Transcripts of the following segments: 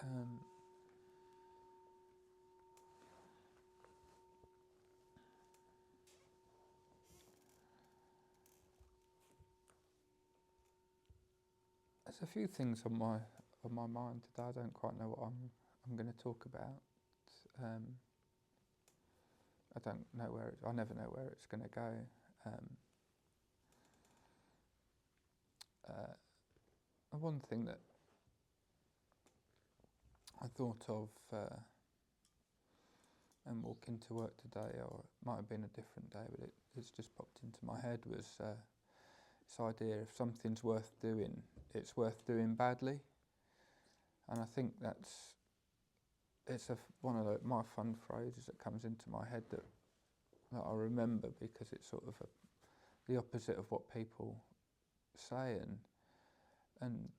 Um, there's a few things on my mind today. I don't quite know what I'm going to talk about. I don't know I never know where it's going to go. One thing that I thought of and walking to work today, or it might have been a different day, but it's just popped into my head, was this idea: if something's worth doing, it's worth doing badly. And I think it's one of my fun phrases that comes into my head that I remember, because it's sort of the opposite of what people say, and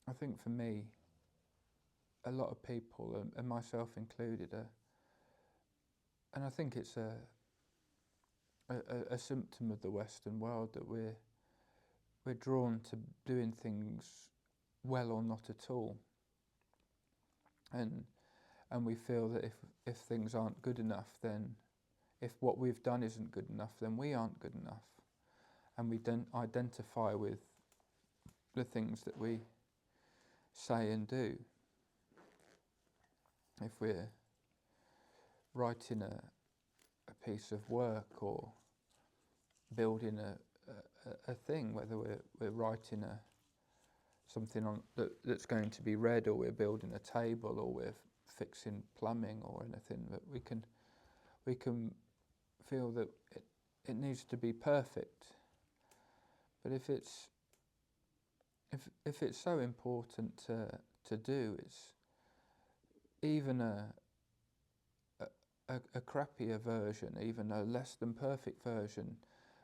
I think for me, a lot of people, and myself included, and I think it's a symptom of the Western world, that we're drawn to doing things well or not at all, and we feel that if things aren't good enough, then if what we've done isn't good enough, then we aren't good enough, and we don't identify with the things that we say and do. If we're writing a piece of work, or building a thing, whether we're writing something on that's going to be read, or we're building a table, or we're fixing plumbing or anything, that we can feel that it needs to be perfect. But if it's so important to do, it's even a crappier version, even a less than perfect version,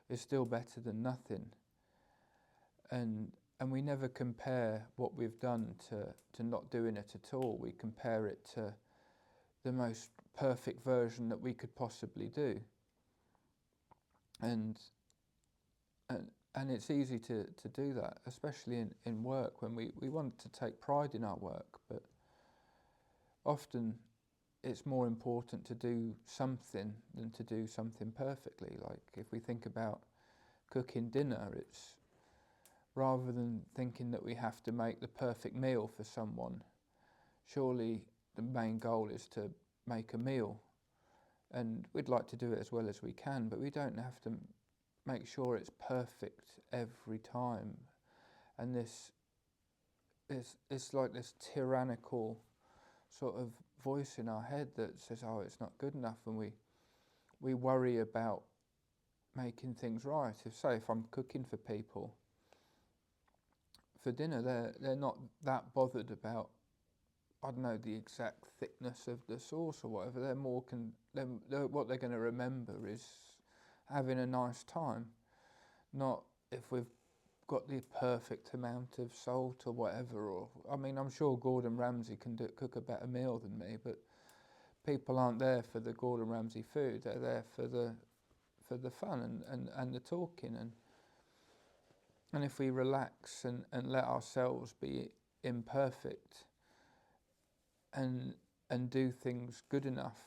is still better than nothing. And we never compare what we've done to not doing it at all. We compare it to the most perfect version that we could possibly do. And it's easy to do that, especially in work, when we want to take pride in our work, but often it's more important to do something than to do something perfectly. Like if we think about cooking dinner, it's rather than thinking that we have to make the perfect meal for someone, surely the main goal is to make a meal. And we'd like to do it as well as we can, but we don't have to make sure it's perfect every time. And it's like this tyrannical sort of voice in our head that says, oh, it's not good enough, and we worry about making things right. If I'm cooking for people for dinner, they're not that bothered about, I don't know, the exact thickness of the sauce or whatever. They're more what they're going to remember is having a nice time, not if we've got the perfect amount of salt or whatever. Or I mean, I'm sure Gordon Ramsay can cook a better meal than me, but people aren't there for the Gordon Ramsay food. They're there for the fun and the talking, and if we relax and let ourselves be imperfect and do things good enough,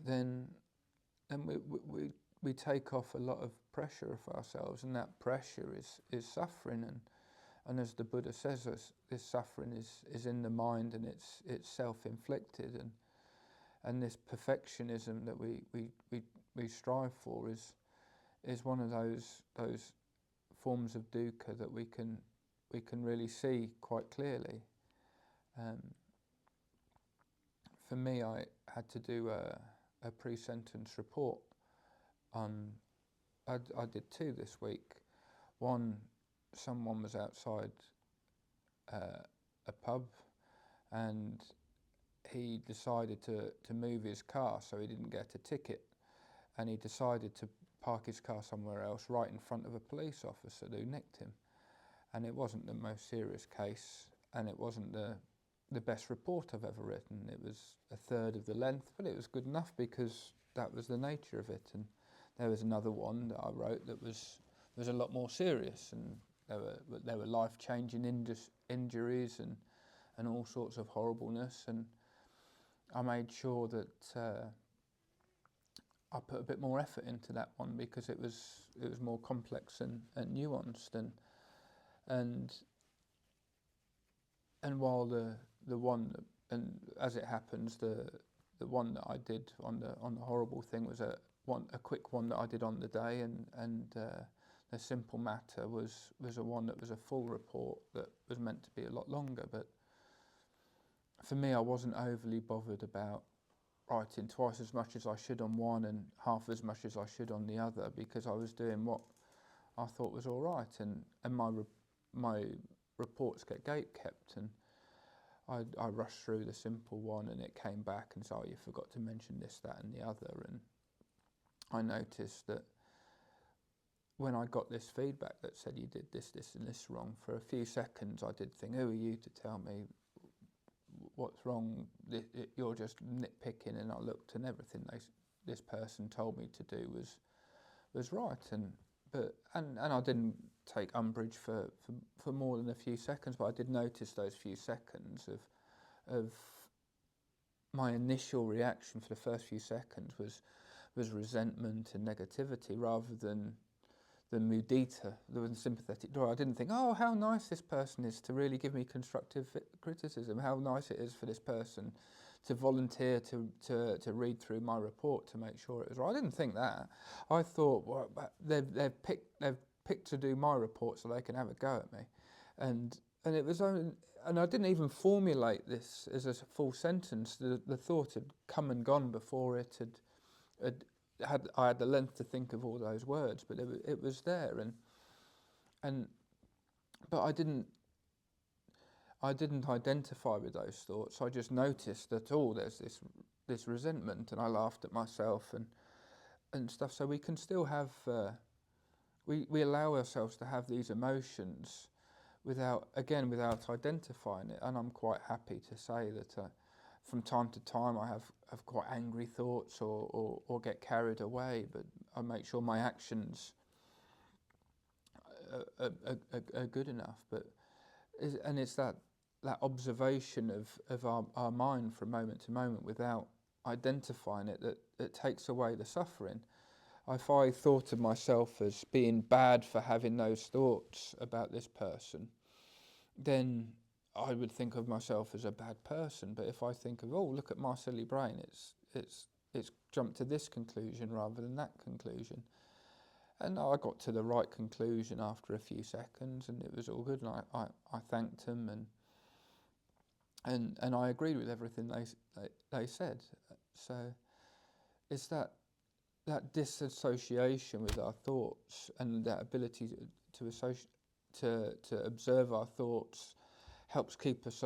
then we take off a lot of pressure for ourselves, and that pressure is suffering, and as the Buddha says, this suffering is in the mind, and it's self-inflicted, and this perfectionism that we strive for is one of those forms of dukkha that we can really see quite clearly. For me, I had to do a pre-sentence report on. I did two this week. One, someone was outside a pub, and he decided to move his car so he didn't get a ticket, and he decided to park his car somewhere else right in front of a police officer who nicked him. And it wasn't the most serious case, and it wasn't the best report I've ever written. It was a third of the length, but it was good enough because that was the nature of it. And there was another one that I wrote that was a lot more serious, and there were life-changing injuries, and and all sorts of horribleness, and I made sure that I put a bit more effort into that one because it was more complex and nuanced, and while the one, and as it happens, the one that I did on the horrible thing was a quick one that I did on the day, and the simple matter was a one that was a full report that was meant to be a lot longer. But for me, I wasn't overly bothered about writing twice as much as I should on one and half as much as I should on the other, because I was doing what I thought was all right, and my reports get gate kept, and I rushed through the simple one, and it came back and said, "Oh, you forgot to mention this, that, and the other." And I noticed that when I got this feedback that said you did this, this, and this wrong, for a few seconds I did think, "Who are you to tell me what's wrong? You're just nitpicking." And I looked, and everything this person told me to do was right, and I didn't take umbrage for more than a few seconds, but I did notice those few seconds of my initial reaction for the first few seconds was resentment and negativity rather than the mudita, the sympathetic joy. I didn't think, "Oh, how nice this person is to really give me constructive criticism. How nice it is for this person to volunteer to read through my report to make sure it was right." I didn't think that. I thought, well, they've picked to do my report so they can have a go at me, and it was only, and I didn't even formulate this as a full sentence. The thought had come and gone before it I had the length to think of all those words, but it was there, but I didn't identify with those thoughts. I just noticed that there's this resentment, and I laughed at myself and stuff. So we can still have we allow ourselves to have these emotions without identifying it, and I'm quite happy to say that. From time to time I have quite angry thoughts or get carried away, but I make sure my actions are good enough. But it's that observation of our mind from moment to moment without identifying it that takes away the suffering. If I thought of myself as being bad for having those thoughts about this person, then I would think of myself as a bad person. But if I think of, "Oh, look at my silly brain, it's jumped to this conclusion rather than that conclusion," and I got to the right conclusion after a few seconds, and it was all good. And I thanked them, and I agreed with everything they said. So it's that disassociation with our thoughts, and that ability to observe our thoughts helps keep us,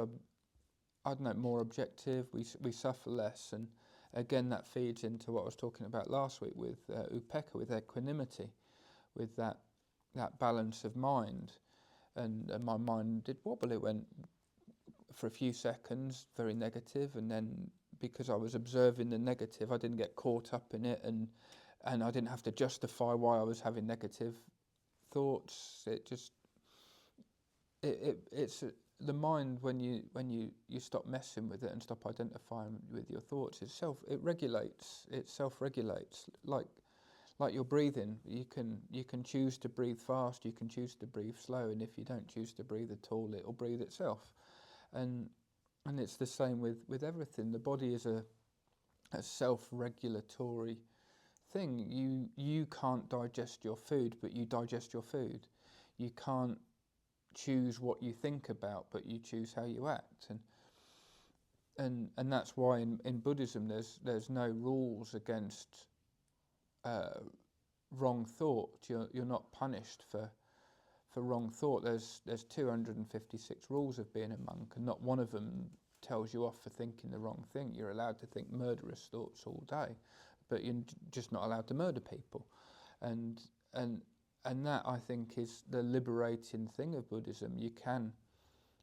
more objective. We suffer less, and again that feeds into what I was talking about last week with upekkha, with equanimity, with that balance of mind. And my mind did wobble. It went for a few seconds very negative, and then because I was observing the negative, I didn't get caught up in it, and I didn't have to justify why I was having negative thoughts. It's the mind, when you stop messing with it and stop identifying with your thoughts, it self-regulates like your breathing. You can choose to breathe fast, you can choose to breathe slow, and if you don't choose to breathe at all, it'll breathe itself. And it's the same with everything. The body is a self-regulatory thing. You can't digest your food, but you digest your food. You can't choose what you think about, but you choose how you act. And that's why in Buddhism there's no rules against wrong thought. You're not punished for wrong thought. There's 256 rules of being a monk, and not one of them tells you off for thinking the wrong thing. You're allowed to think murderous thoughts all day, but you're just not allowed to murder people. And that, I think, is the liberating thing of Buddhism.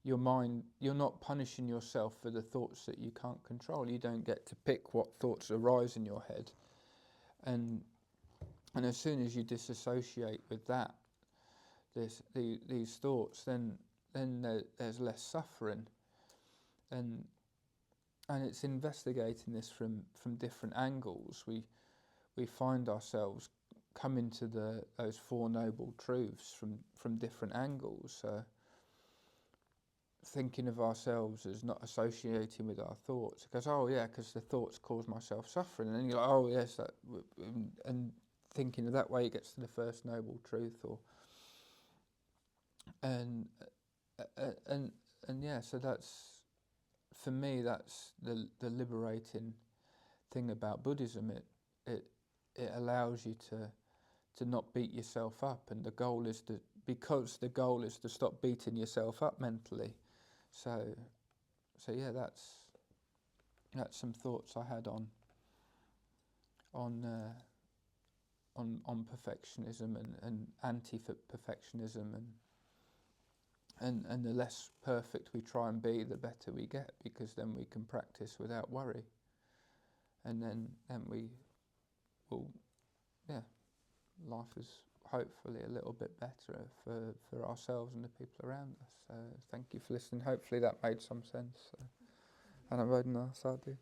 Your mind, you're not punishing yourself for the thoughts that you can't control. You don't get to pick what thoughts arise in your head. And as soon as you disassociate with that, these thoughts, then there's less suffering. and it's investigating this from different angles. We find ourselves coming to those Four Noble Truths from different angles. Thinking of ourselves as not associating with our thoughts, because because the thoughts cause myself suffering, and then you're like, oh yes, and thinking of that way, it gets to the First Noble Truth, and yeah. So that's, for me, that's the liberating thing about Buddhism. It allows you to not beat yourself up, and the goal is to stop beating yourself up mentally. So yeah, that's some thoughts I had on perfectionism and anti-perfectionism, and the less perfect we try and be, the better we get, because then we can practice without worry, and then we will, life is hopefully a little bit better for ourselves and the people around us. So thank you for listening. Hopefully that made some sense. And I'm sadhu.